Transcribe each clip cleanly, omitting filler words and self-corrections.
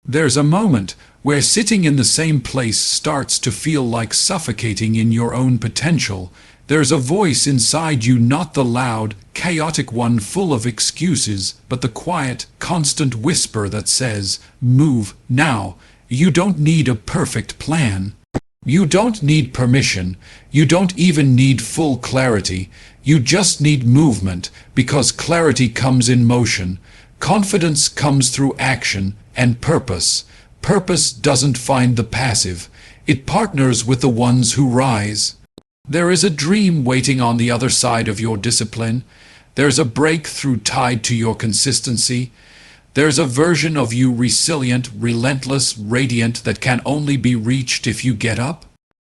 There's a moment where sitting in the same place starts to feel like suffocating in your own potential. There's a voice inside you, not the loud, chaotic one full of excuses, but the quiet, constant whisper that says, "Move now." You don't need a perfect plan. You don't need permission. You don't even need full clarity. You just need movement, because clarity comes in motion. Confidence comes through action, and purpose. Purpose doesn't find the passive. It partners with the ones who rise. There is a dream waiting on the other side of your discipline. There's a breakthrough tied to your consistency. There's a version of you resilient, relentless, radiant that can only be reached if you get up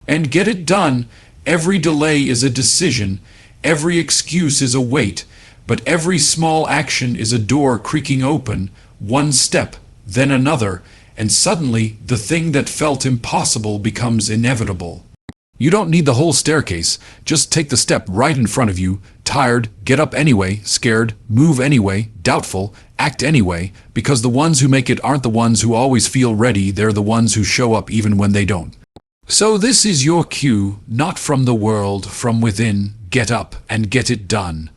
and get it done. Every delay is a decision. Every excuse is a weight. But every small action is a door creaking open. One step, then another, and suddenly the thing that felt impossible becomes inevitable. You don't need the whole staircase. Just take the step right in front of you. Tired, get up anyway. Scared, move anyway. Doubtful, act anyway. Because the ones who make it aren't the ones who always feel ready. They're the ones who show up even when they don't. So this is your cue, not from the world, from within. Get up and get it done.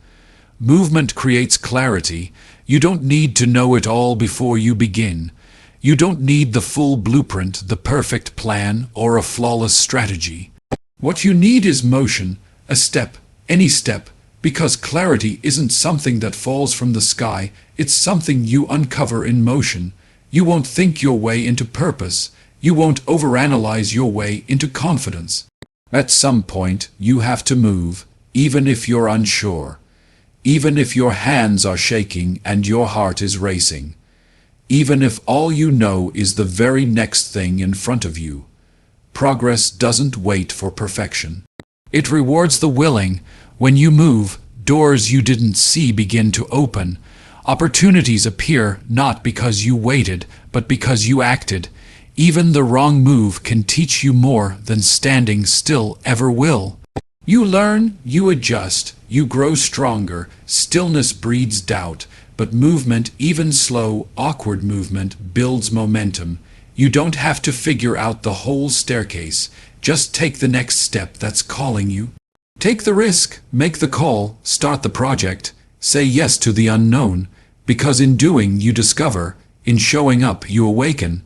Movement creates clarity. You don't need to know it all before you begin. You don't need the full blueprint, the perfect plan, or a flawless strategy. What you need is motion, a step, any step, because clarity isn't something that falls from the sky, it's something you uncover in motion. You won't think your way into purpose. You won't overanalyze your way into confidence. At some point, you have to move, even if you're unsure. Even if your hands are shaking and your heart is racing. Even if all you know is the very next thing in front of you. Progress doesn't wait for perfection. It rewards the willing. When you move, doors you didn't see begin to open. Opportunities appear not because you waited, but because you acted. Even the wrong move can teach you more than standing still ever will. You learn, you adjust, you grow stronger. Stillness breeds doubt, but movement, even slow, awkward movement, builds momentum. You don't have to figure out the whole staircase. Just take the next step that's calling you. Take the risk, make the call, start the project. Say yes to the unknown, because in doing you discover, in showing up you awaken.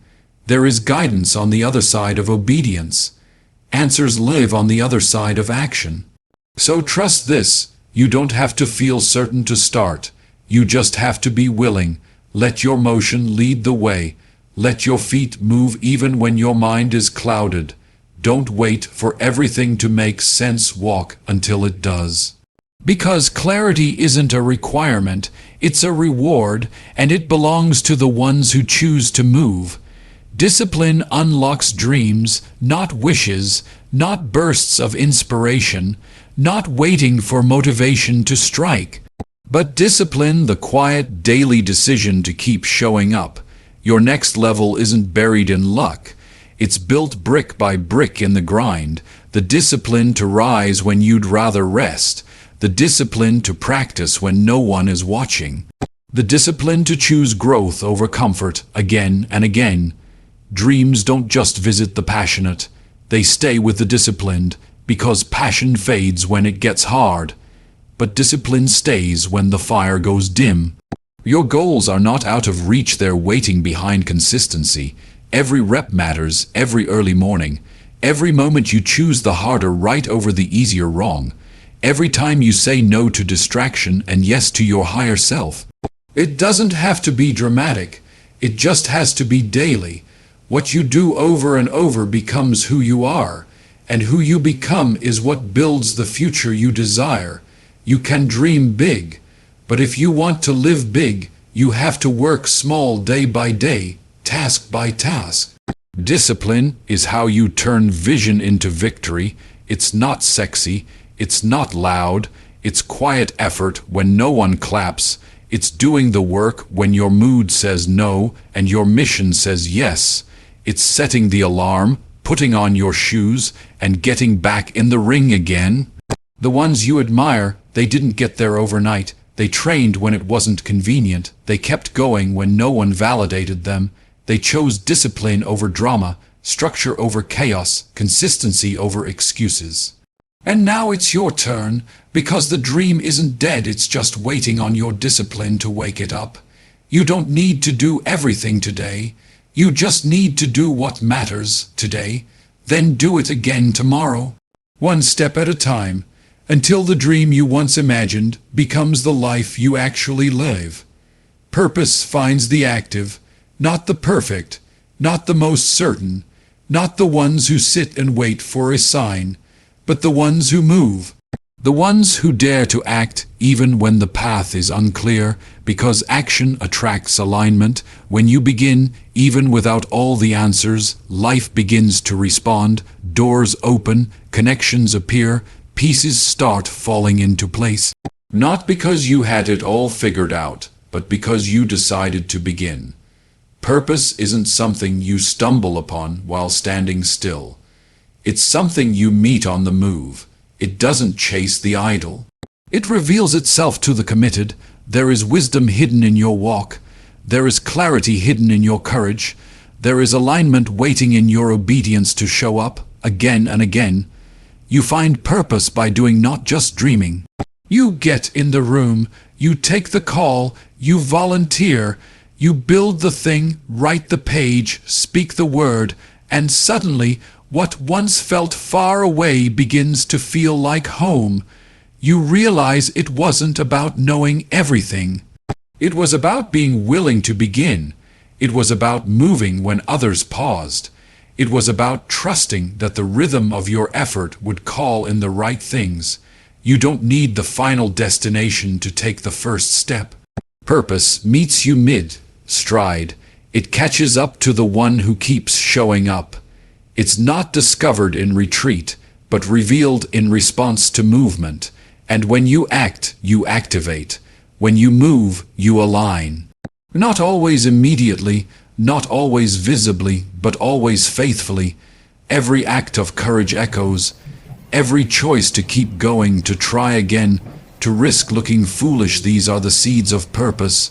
There is guidance on the other side of obedience. Answers live on the other side of action. So trust this, you don't have to feel certain to start. You just have to be willing. Let your motion lead the way. Let your feet move even when your mind is clouded. Don't wait for everything to make sense. Walk until it does. Because clarity isn't a requirement, it's a reward, and it belongs to the ones who choose to move. Discipline unlocks dreams, not wishes, not bursts of inspiration, not waiting for motivation to strike. But discipline, the quiet, daily decision to keep showing up. Your next level isn't buried in luck. It's built brick by brick in the grind. The discipline to rise when you'd rather rest. The discipline to practice when no one is watching. The discipline to choose growth over comfort again and again. Dreams don't just visit the passionate. They stay with the disciplined, because passion fades when it gets hard. But discipline stays when the fire goes dim. Your goals are not out of reach, they're waiting behind consistency. Every rep matters, every early morning. Every moment you choose the harder right over the easier wrong. Every time you say no to distraction and yes to your higher self. It doesn't have to be dramatic. It just has to be daily. What you do over and over becomes who you are. And who you become is what builds the future you desire. You can dream big. But if you want to live big, you have to work small day by day, task by task. Discipline is how you turn vision into victory. It's not sexy, it's not loud, it's quiet effort when no one claps. It's doing the work when your mood says no and your mission says yes. It's setting the alarm, putting on your shoes, and getting back in the ring again. The ones you admire, they didn't get there overnight. They trained when it wasn't convenient. They kept going when no one validated them. They chose discipline over drama, structure over chaos, consistency over excuses. And now it's your turn, because the dream isn't dead, it's just waiting on your discipline to wake it up. You don't need to do everything today. You just need to do what matters today, then do it again tomorrow. One step at a time, until the dream you once imagined becomes the life you actually live. Purpose finds the active, not the perfect, not the most certain, not the ones who sit and wait for a sign, but the ones who move. The ones who dare to act even when the path is unclear, because action attracts alignment. When you begin, even without all the answers, life begins to respond, doors open, connections appear, pieces start falling into place. Not because you had it all figured out, but because you decided to begin. Purpose isn't something you stumble upon while standing still. It's something you meet on the move. It doesn't chase the idle. It reveals itself to the committed. There is wisdom hidden in your walk. There is clarity hidden in your courage. There is alignment waiting in your obedience to show up again and again. You find purpose by doing, not just dreaming. You get in the room, you take the call, you volunteer, you build the thing, write the page, speak the word, and suddenly what once felt far away begins to feel like home. You realize it wasn't about knowing everything. It was about being willing to begin. It was about moving when others paused. It was about trusting that the rhythm of your effort would call in the right things. You don't need the final destination to take the first step. Purpose meets you mid-stride. It catches up to the one who keeps showing up. It's not discovered in retreat, but revealed in response to movement. And when you act, you activate. When you move, you align. Not always immediately, not always visibly, but always faithfully. Every act of courage echoes. Every choice to keep going, to try again, to risk looking foolish, these are the seeds of purpose.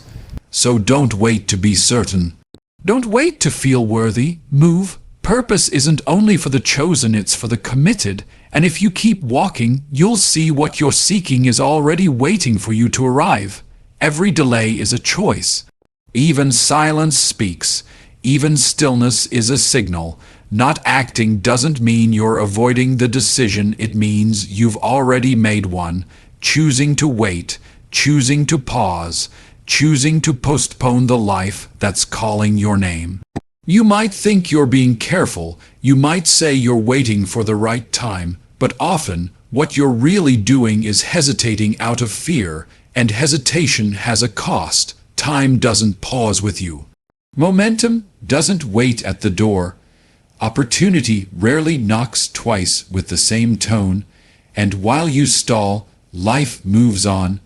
So don't wait to be certain. Don't wait to feel worthy. Move. Purpose isn't only for the chosen, it's for the committed. And if you keep walking, you'll see what you're seeking is already waiting for you to arrive. Every delay is a choice. Even silence speaks. Even stillness is a signal. Not acting doesn't mean you're avoiding the decision, it means you've already made one. Choosing to wait, choosing to pause, choosing to postpone the life that's calling your name. You might think you're being careful, you might say you're waiting for the right time, but often what you're really doing is hesitating out of fear, and hesitation has a cost. Time doesn't pause with you. Momentum doesn't wait at the door. Opportunity rarely knocks twice with the same tone, and while you stall, life moves on.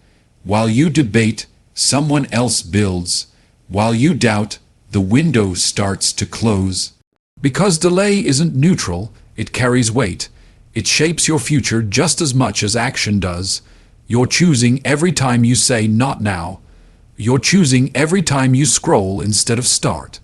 While you debate, someone else builds. While you doubt, the window starts to close. Because delay isn't neutral, it carries weight. It shapes your future just as much as action does. You're choosing every time you say not now. You're choosing every time you scroll instead of start.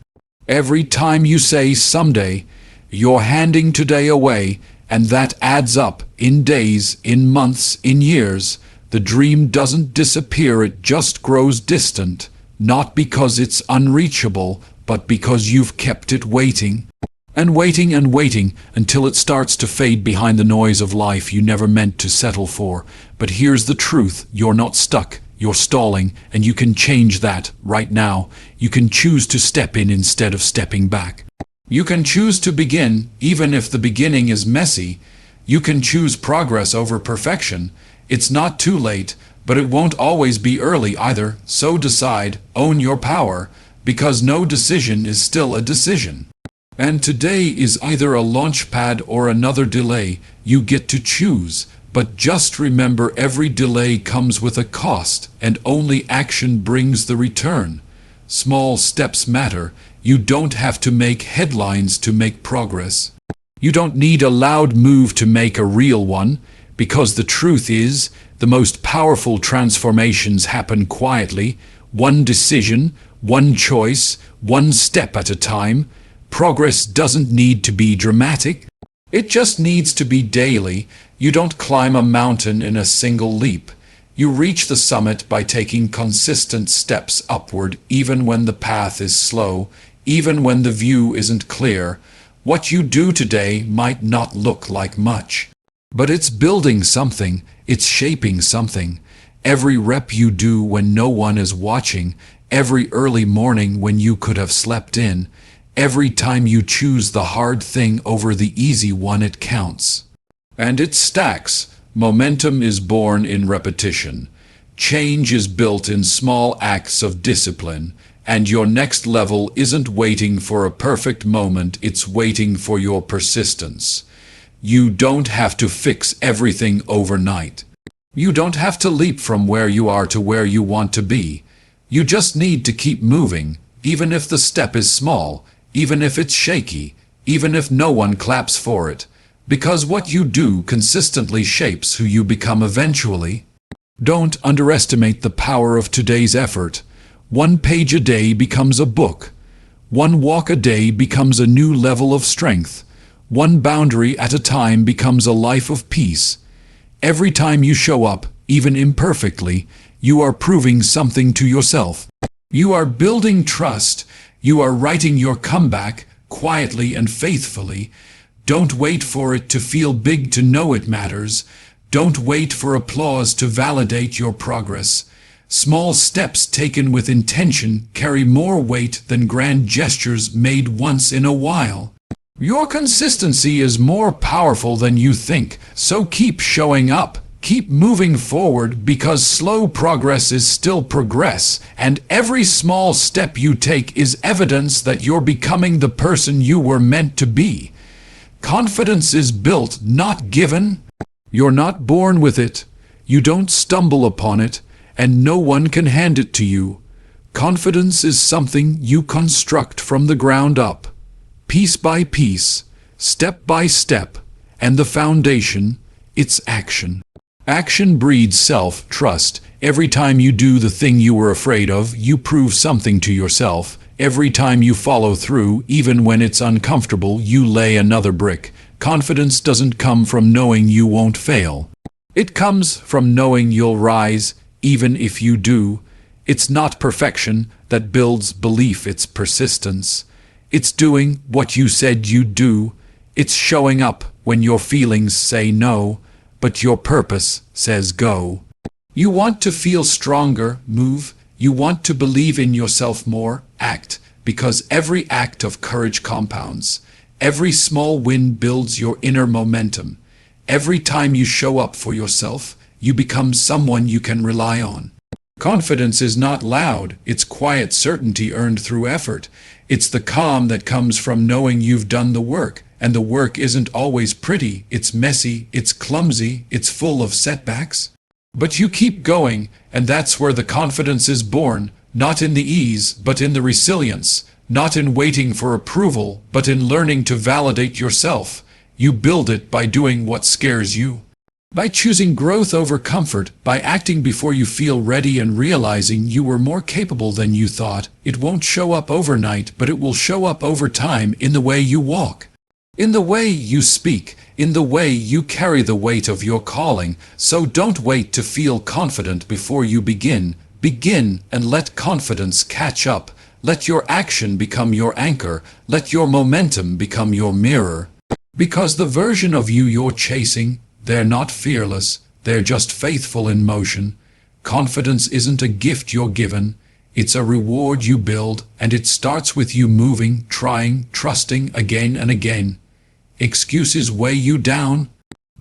Every time you say someday, you're handing today away, and that adds up in days, in months, in years. The dream doesn't disappear, it just grows distant. Not because it's unreachable, but because you've kept it waiting. And waiting and waiting until it starts to fade behind the noise of life you never meant to settle for. But here's the truth, you're not stuck, you're stalling, and you can change that right now. You can choose to step in instead of stepping back. You can choose to begin, even if the beginning is messy. You can choose progress over perfection. It's not too late, but it won't always be early either, so decide, own your power, because no decision is still a decision. And today is either a launch pad or another delay. You get to choose, but just remember every delay comes with a cost, and only action brings the return. Small steps matter. You don't have to make headlines to make progress. You don't need a loud move to make a real one, because the truth is, the most powerful transformations happen quietly. One decision, one choice, one step at a time. Progress doesn't need to be dramatic. It just needs to be daily. You don't climb a mountain in a single leap. You reach the summit by taking consistent steps upward, even when the path is slow, even when the view isn't clear. What you do today might not look like much, but it's building something, it's shaping something. Every rep you do when no one is watching, every early morning when you could have slept in, every time you choose the hard thing over the easy one, it counts. And it stacks. Momentum is born in repetition. Change is built in small acts of discipline. And your next level isn't waiting for a perfect moment, it's waiting for your persistence. You don't have to fix everything overnight. You don't have to leap from where you are to where you want to be. You just need to keep moving, even if the step is small, even if it's shaky, even if no one claps for it. Because what you do consistently shapes who you become eventually. Don't underestimate the power of today's effort. 1 page a day becomes a book. 1 walk a day becomes a new level of strength. 1 boundary at a time becomes a life of peace. Every time you show up, even imperfectly, you are proving something to yourself. You are building trust. You are writing your comeback quietly and faithfully. Don't wait for it to feel big to know it matters. Don't wait for applause to validate your progress. Small steps taken with intention carry more weight than grand gestures made once in a while. Your consistency is more powerful than you think, so keep showing up. Keep moving forward, because slow progress is still progress, and every small step you take is evidence that you're becoming the person you were meant to be. Confidence is built, not given. You're not born with it. You don't stumble upon it, and no one can hand it to you. Confidence is something you construct from the ground up, piece by piece, step by step, and the foundation, it's action. Action breeds self-trust. Every time you do the thing you were afraid of, you prove something to yourself. Every time you follow through, even when it's uncomfortable, you lay another brick. Confidence doesn't come from knowing you won't fail. It comes from knowing you'll rise, even if you do. It's not perfection that builds belief, it's persistence. It's doing what you said you'd do. It's showing up when your feelings say no, but your purpose says go. You want to feel stronger, move. You want to believe in yourself more, act, because every act of courage compounds. Every small win builds your inner momentum. Every time you show up for yourself, you become someone you can rely on. Confidence is not loud, it's quiet certainty earned through effort. It's the calm that comes from knowing you've done the work, and the work isn't always pretty, it's messy, it's clumsy, it's full of setbacks. But you keep going, and that's where the confidence is born, not in the ease, but in the resilience, not in waiting for approval, but in learning to validate yourself. You build it by doing what scares you, by choosing growth over comfort, by acting before you feel ready and realizing you were more capable than you thought. It won't show up overnight, but it will show up over time in the way you walk, in the way you speak, in the way you carry the weight of your calling. So don't wait to feel confident before you begin. Begin and let confidence catch up. Let your action become your anchor. Let your momentum become your mirror. Because the version of you you're chasing, they're not fearless, they're just faithful in motion. Confidence isn't a gift you're given, it's a reward you build, and it starts with you moving, trying, trusting again and again. Excuses weigh you down.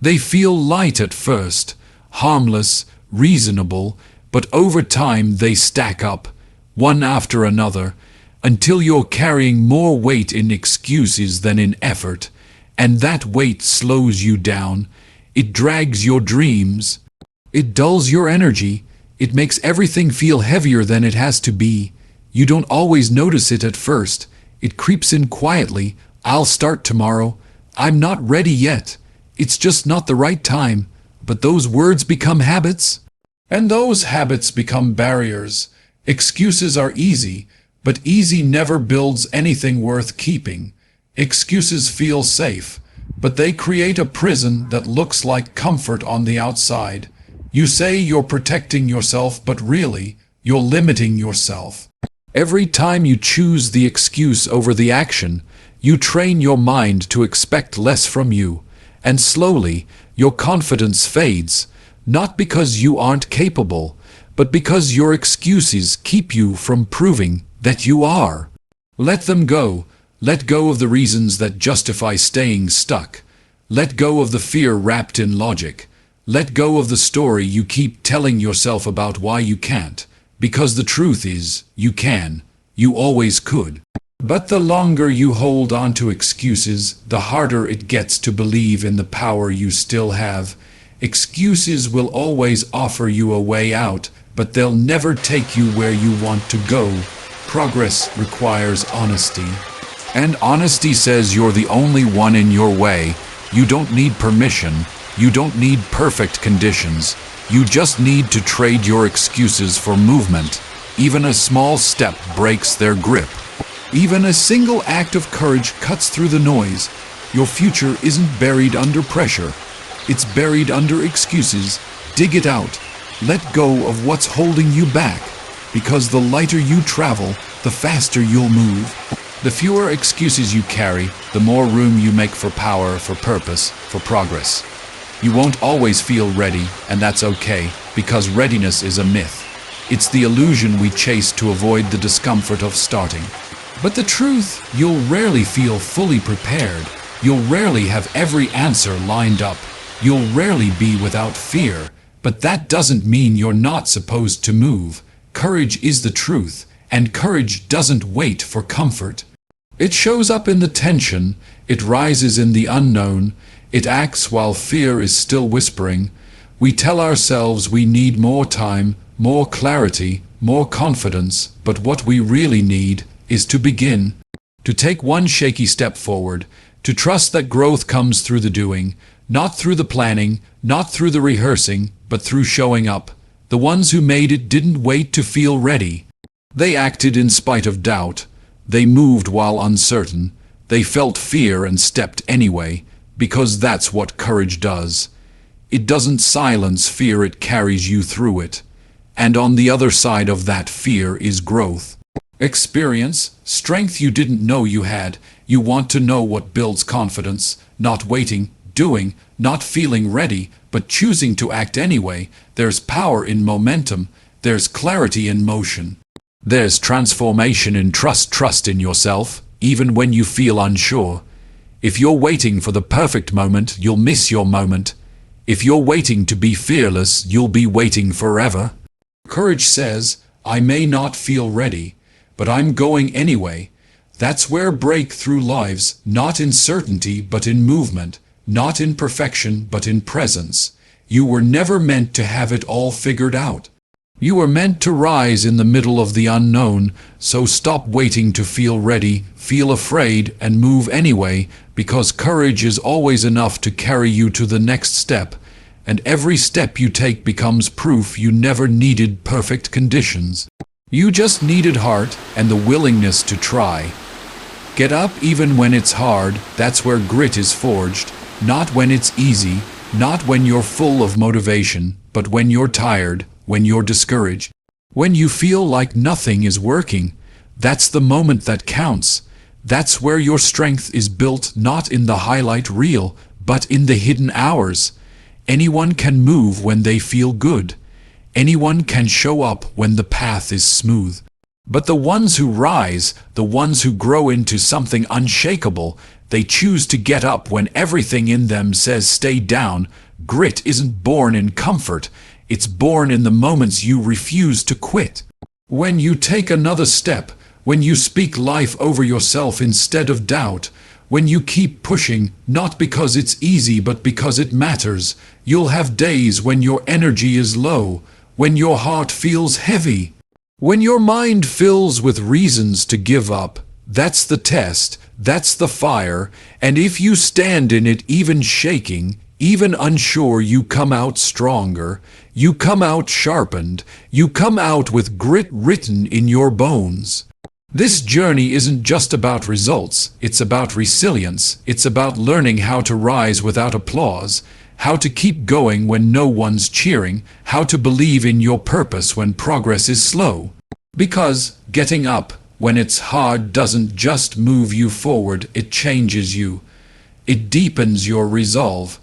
They feel light at first, harmless, reasonable, but over time they stack up, one after another, until you're carrying more weight in excuses than in effort. And that weight slows you down. It drags your dreams. It dulls your energy. It makes everything feel heavier than it has to be. You don't always notice it at first. It creeps in quietly. I'll start tomorrow. I'm not ready yet. It's just not the right time. But those words become habits. And those habits become barriers. Excuses are easy, But easy never builds anything worth keeping. Excuses feel safe, but they create a prison that looks like comfort on the outside. You say you're protecting yourself, but really, you're limiting yourself. Every time you choose the excuse over the action, you train your mind to expect less from you, and slowly, your confidence fades, not because you aren't capable, but because your excuses keep you from proving that you are. Let them go. Let go of the reasons that justify staying stuck. Let go of the fear wrapped in logic. Let go of the story you keep telling yourself about why you can't. Because the truth is, you can. You always could. But the longer you hold on to excuses, the harder it gets to believe in the power you still have. Excuses will always offer you a way out, but they'll never take you where you want to go. Progress requires honesty. And honesty says you're the only one in your way. You don't need permission. You don't need perfect conditions. You just need to trade your excuses for movement. Even a small step breaks their grip. Even a single act of courage cuts through the noise. Your future isn't buried under pressure. It's buried under excuses. Dig it out. Let go of what's holding you back. Because the lighter you travel, the faster you'll move. The fewer excuses you carry, the more room you make for power, for purpose, for progress. You won't always feel ready, and that's okay, because readiness is a myth. It's the illusion we chase to avoid the discomfort of starting. But the truth, you'll rarely feel fully prepared. You'll rarely have every answer lined up. You'll rarely be without fear. But that doesn't mean you're not supposed to move. Courage is the truth, and courage doesn't wait for comfort. It shows up in the tension, it rises in the unknown, it acts while fear is still whispering. We tell ourselves we need more time, more clarity, more confidence, but what we really need is to begin. To take one shaky step forward, to trust that growth comes through the doing, not through the planning, not through the rehearsing, but through showing up. The ones who made it didn't wait to feel ready. They acted in spite of doubt. They moved while uncertain. They felt fear and stepped anyway, because that's what courage does. It doesn't silence fear, it carries you through it. And on the other side of that fear is growth. Experience, strength you didn't know you had. You want to know what builds confidence, not waiting, doing, not feeling ready, but choosing to act anyway. There's power in momentum. There's clarity in motion. There's transformation in trust in yourself, even when you feel unsure. If you're waiting for the perfect moment, you'll miss your moment. If you're waiting to be fearless, you'll be waiting forever. Courage says, I may not feel ready, but I'm going anyway. That's where breakthrough lives, not in certainty, but in movement, not in perfection, but in presence. You were never meant to have it all figured out. You were meant to rise in the middle of the unknown, so stop waiting to feel ready, feel afraid, and move anyway, because courage is always enough to carry you to the next step, and every step you take becomes proof you never needed perfect conditions. You just needed heart and the willingness to try. Get up even when it's hard. That's where grit is forged, not when it's easy, not when you're full of motivation, but when you're tired, when you're discouraged, when you feel like nothing is working. That's the moment that counts. That's where your strength is built, not in the highlight reel, but in the hidden hours. Anyone can move when they feel good. Anyone can show up when the path is smooth. But the ones who rise, the ones who grow into something unshakable, they choose to get up when everything in them says stay down. Grit isn't born in comfort. It's born in the moments you refuse to quit. When you take another step, when you speak life over yourself instead of doubt, when you keep pushing, not because it's easy but because it matters, you'll have days when your energy is low, when your heart feels heavy, when your mind fills with reasons to give up. That's the test, that's the fire, and if you stand in it even shaking, even unsure, you come out stronger, you come out sharpened, you come out with grit written in your bones. This journey isn't just about results, it's about resilience, it's about learning how to rise without applause, how to keep going when no one's cheering, how to believe in your purpose when progress is slow. Because getting up when it's hard doesn't just move you forward, it changes you. It deepens your resolve.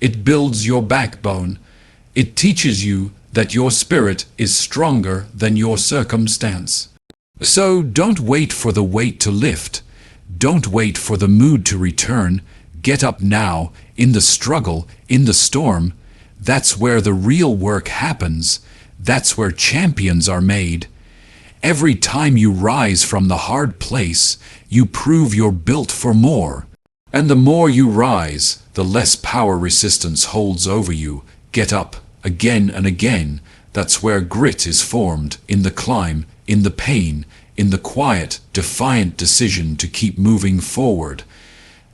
It builds your backbone. It teaches you that your spirit is stronger than your circumstance. So don't wait for the weight to lift. Don't wait for the mood to return. Get up now, in the struggle, in the storm. That's where the real work happens. That's where champions are made. Every time you rise from the hard place, you prove you're built for more. And the more you rise, the less power resistance holds over you. Get up, again and again. That's where grit is formed, in the climb, in the pain, in the quiet, defiant decision to keep moving forward.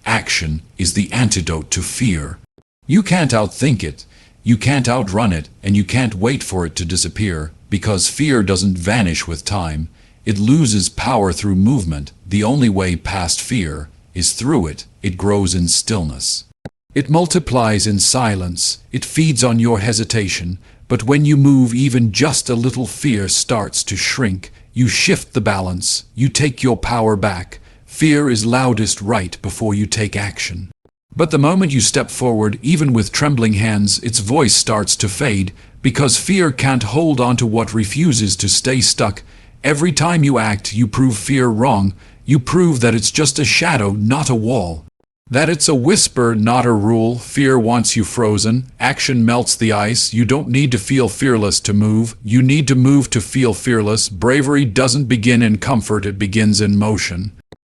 Action is the antidote to fear. You can't outthink it, you can't outrun it, and you can't wait for it to disappear, because fear doesn't vanish with time. It loses power through movement. The only way past fear is through it. It grows in stillness. It multiplies in silence. It feeds on your hesitation. But when you move, even just a little, fear starts to shrink. You shift the balance. You take your power back. Fear is loudest right before you take action. But the moment you step forward, even with trembling hands, its voice starts to fade, because fear can't hold on to what refuses to stay stuck. Every time you act, you prove fear wrong. You prove that it's just a shadow, not a wall. That it's a whisper, not a rule. Fear wants you frozen. Action melts the ice. You don't need to feel fearless to move. You need to move to feel fearless. Bravery doesn't begin in comfort, it begins in motion.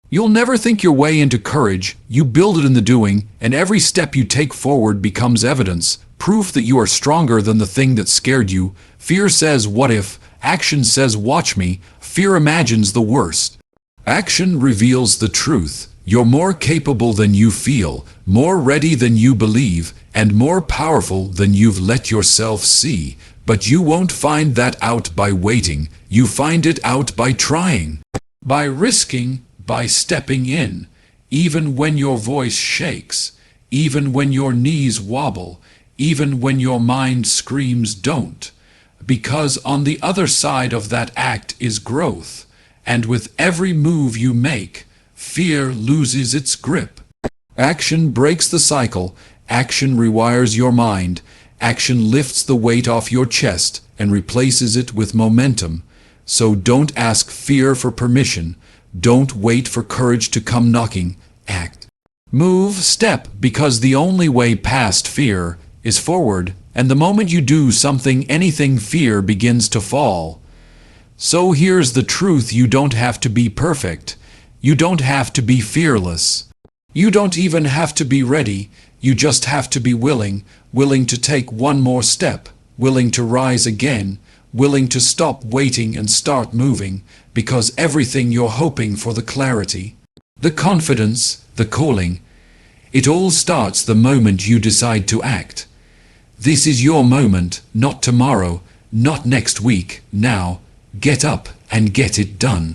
You'll never think your way into courage. You build it in the doing, and every step you take forward becomes evidence, proof that you are stronger than the thing that scared you. Fear says, what if? Action says, watch me. Fear imagines the worst. Action reveals the truth. You're more capable than you feel, more ready than you believe, and more powerful than you've let yourself see. But you won't find that out by waiting. You find it out by trying, by risking, by stepping in, even when your voice shakes, even when your knees wobble, even when your mind screams don't. Because on the other side of that act is growth, and with every move you make, fear loses its grip. Action breaks the cycle. Action rewires your mind. Action lifts the weight off your chest and replaces it with momentum. So don't ask fear for permission. Don't wait for courage to come knocking. Act. Move, step, because the only way past fear is forward, and the moment you do something, anything, fear begins to fall. So here's the truth: you don't have to be perfect. You don't have to be fearless. You don't even have to be ready. You just have to be willing, willing to take one more step, willing to rise again, willing to stop waiting and start moving, because everything you're hoping for, the clarity, the confidence, the calling, it all starts the moment you decide to act. This is your moment, not tomorrow, not next week. Now, get up and get it done.